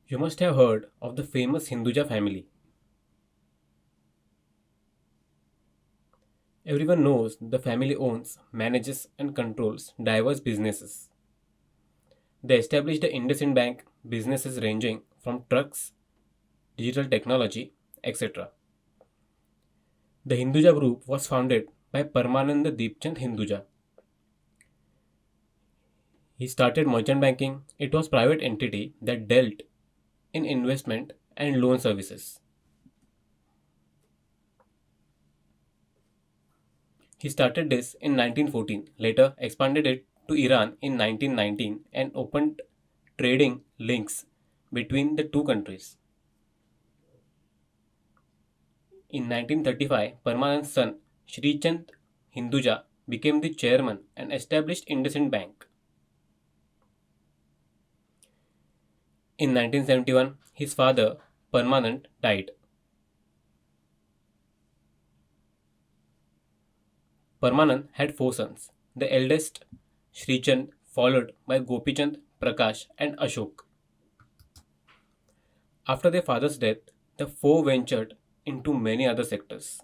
You must have heard of the famous Hinduja family. Everyone knows the family owns, manages, and controls diverse businesses. They established the IndusInd Bank, businesses ranging from trucks, digital technology, etc. The Hinduja Group was founded by Paramananda Deepchand Hinduja. He started merchant banking. It was private entity that dealt in investment and loan services. He started this in 1914, later expanded it to Iran in 1919 and opened trading links between the two countries. In 1935, Parmanand's son Srichand Hinduja became the chairman and established IndusInd Bank. In 1971, his father Parmanand died. Parmanand had four sons. The eldest, Srichand, followed by Gopichand, Prakash, and Ashok. After their father's death, the four ventured into many other sectors.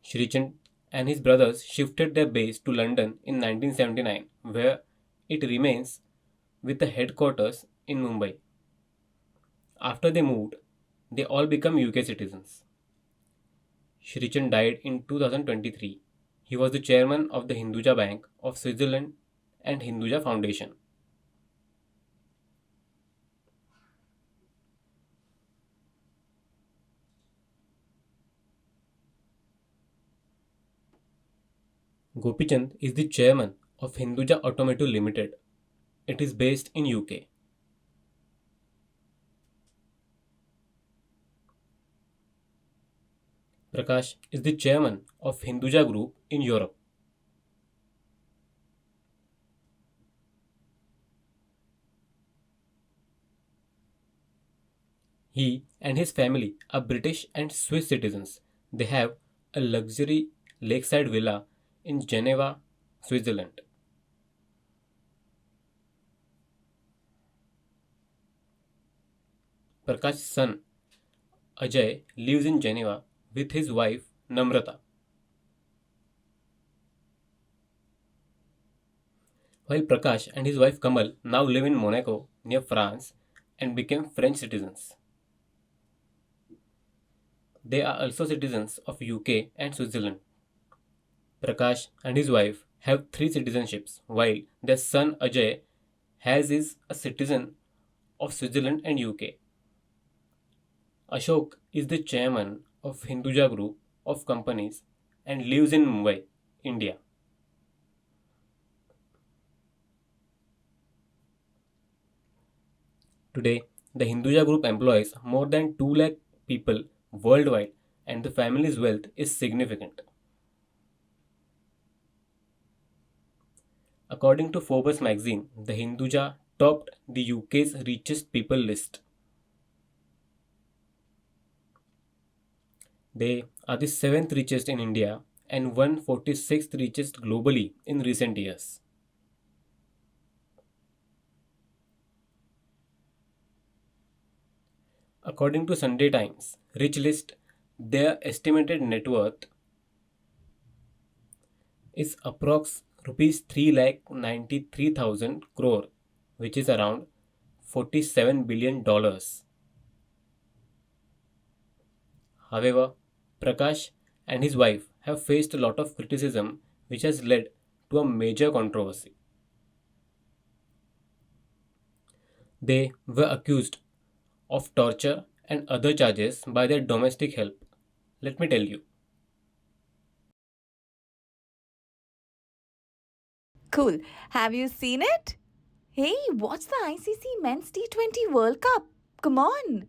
Srichand and his brothers shifted their base to London in 1979, where it remains with the headquarters in Mumbai. After they moved, they all became UK citizens. Srichand died in 2023. He was the chairman of the Hinduja Bank of Switzerland and Hinduja Foundation. Gopichand is the chairman of Hinduja Automotive Limited. It is based in UK. Prakash is the chairman of Hinduja Group in Europe. He and his family are British and Swiss citizens. They have a luxury lakeside villa in Geneva, Switzerland. Prakash's son Ajay lives in Geneva with his wife Namrata, while Prakash and his wife Kamal now live in Monaco near France and became French citizens. They are also citizens of UK and Switzerland. Prakash and his wife have three citizenships, while their son Ajay has is a citizen of Switzerland and UK. Ashok is the chairman of Hinduja Group of companies and lives in Mumbai, India. Today, the Hinduja Group employs more than 2 lakh people worldwide and the family's wealth is significant. According to Forbes magazine, the Hinduja topped the UK's richest people list. They are the 7th richest in India and 146th richest globally in recent years. According to Sunday Times Rich List, their estimated net worth is approx rupees 3 lakh 93,000 crore, which is around $47 billion. However, Prakash and his wife have faced a lot of criticism, which has led to a major controversy. They were accused of torture and other charges by their domestic help. Let me tell you. Cool. Have you seen it? Hey, watch the ICC Men's T20 World Cup. Come on.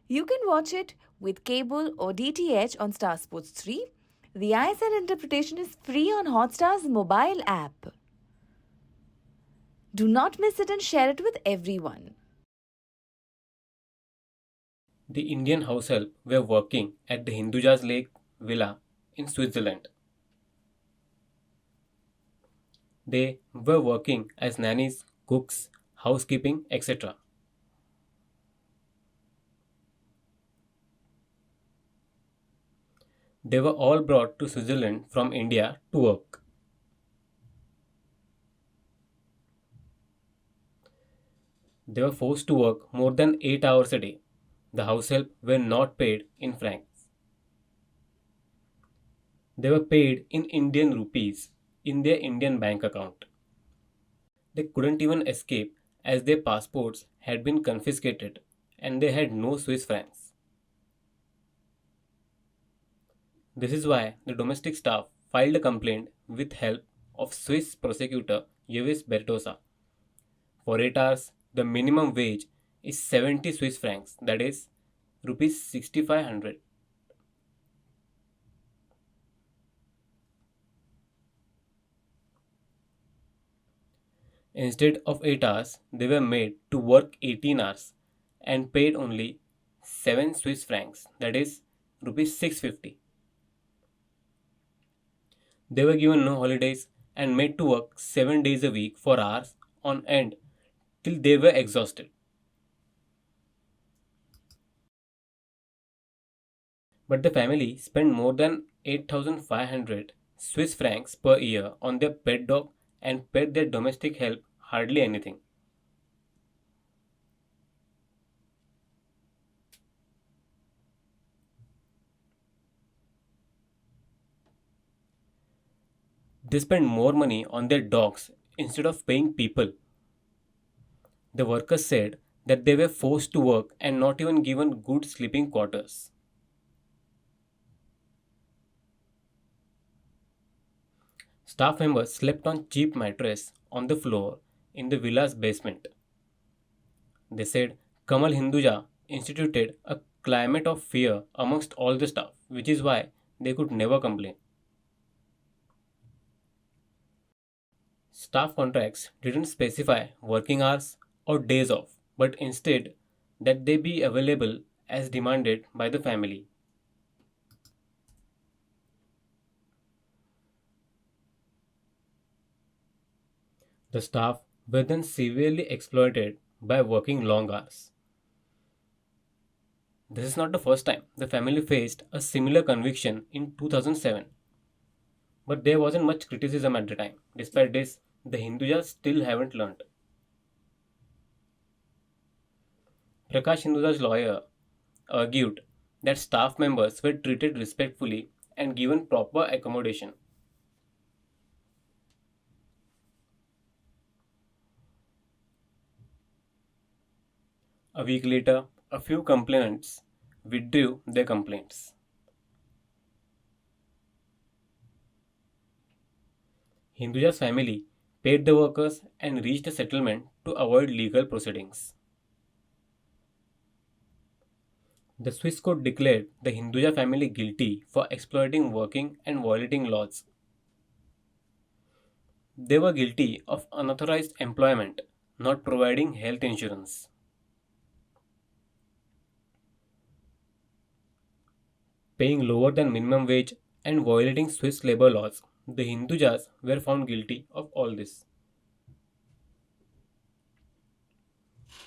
You can watch it with cable or DTH on Star Sports 3. The ISL interpretation is free on Hotstar's mobile app. Do not miss it and share it with everyone. The Indian house help were working at the Hinduja's Lake villa in Switzerland. They were working as nannies, cooks, housekeeping, etc. They were all brought to Switzerland from India to work. They were forced to work more than 8 hours a day. The house help were not paid in francs. They were paid in Indian rupees in their Indian bank account. They couldn't even escape as their passports had been confiscated and they had no Swiss francs. This is why the domestic staff filed a complaint with help of Swiss prosecutor Yves Bertosa. For 8 hours, the minimum wage is 70 Swiss francs, that is rupees 6500. Instead of 8 hours, they were made to work 18 hours and paid only 7 Swiss francs, that is rupees 650. They were given no holidays and made to work 7 days a week for hours on end till they were exhausted. But the family spent more than 8,500 Swiss francs per year on their pet dog and paid their domestic help hardly anything. They spent more money on their dogs instead of paying people. The workers said that they were forced to work and not even given good sleeping quarters. Staff members slept on cheap mattress on the floor in the villa's basement. They said Kamal Hinduja instituted a climate of fear amongst all the staff, which is why they could never complain. Staff contracts didn't specify working hours or days off, but instead that they be available as demanded by the family. The staff were then severely exploited by working long hours. This is not the first time the family faced a similar conviction in 2007, but there wasn't much criticism at the time. Despite this, the Hindujas still haven't learned. Prakash Hinduja's lawyer argued that staff members were treated respectfully and given proper accommodation. A week later, a few complainants withdrew their complaints. Hinduja's family paid the workers and reached a settlement to avoid legal proceedings. The Swiss court declared the Hinduja family guilty for exploiting working and violating laws. They were guilty of unauthorized employment, not providing health insurance. Paying lower than minimum wage and violating Swiss labor laws. The Hindujas were found guilty of all this.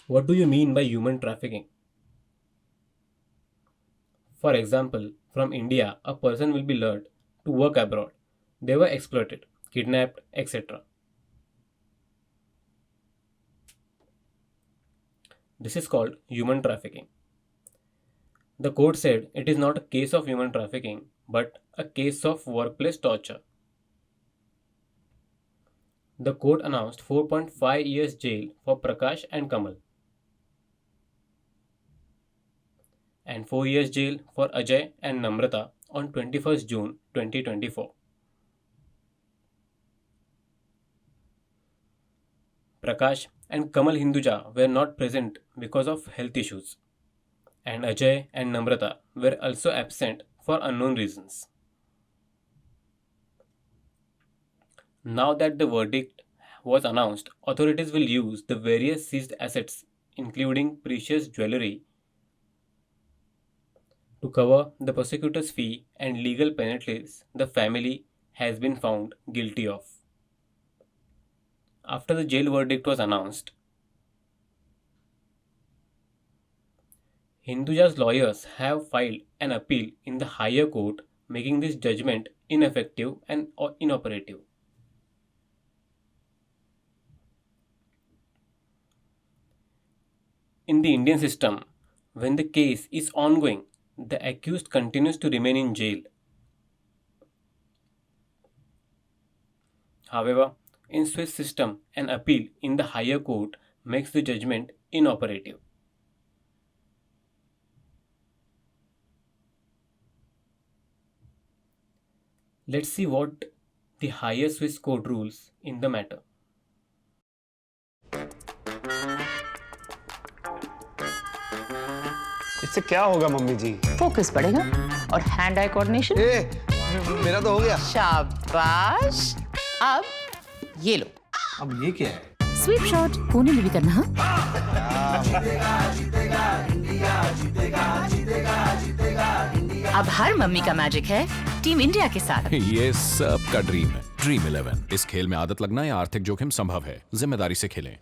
What do you mean by human trafficking? For example, from India, a person will be lured to work abroad. They were exploited, kidnapped, etc. This is called human trafficking. The court said it is not a case of human trafficking but a case of workplace torture. The court announced 4.5 years jail for Prakash and Kamal and 4 years jail for Ajay and Namrata on 21st June 2024. Prakash and Kamal Hinduja were not present because of health issues, and Ajay and Namrata were also absent for unknown reasons. Now that the verdict was announced, authorities will use the various seized assets, including precious jewelry, to cover the prosecutor's fee and legal penalties the family has been found guilty of. After the jail verdict was announced, Hinduja's lawyers have filed an appeal in the higher court, making this judgment ineffective and inoperative. In the Indian system, when the case is ongoing, the accused continues to remain in jail. However, in Swiss system, an appeal in the higher court makes the judgment inoperative. Let's see what the higher Swiss court rules in the matter. इससे क्या होगा mummy जी? Focus बढ़ेगा और hand eye coordination. मेरा तो हो गया। शाबाश। अब ये लो। अब ये क्या है? स्वीप शॉट कोने में भी करना। हाँ? अब हर मम्मी का मैजिक है टीम इंडिया के साथ। ये सब का ड्रीम है। ड्रीम 11। इस खेल में आदत लगना या आर्थिक जोखिम संभव है। जिम्मेदारी से खेलें।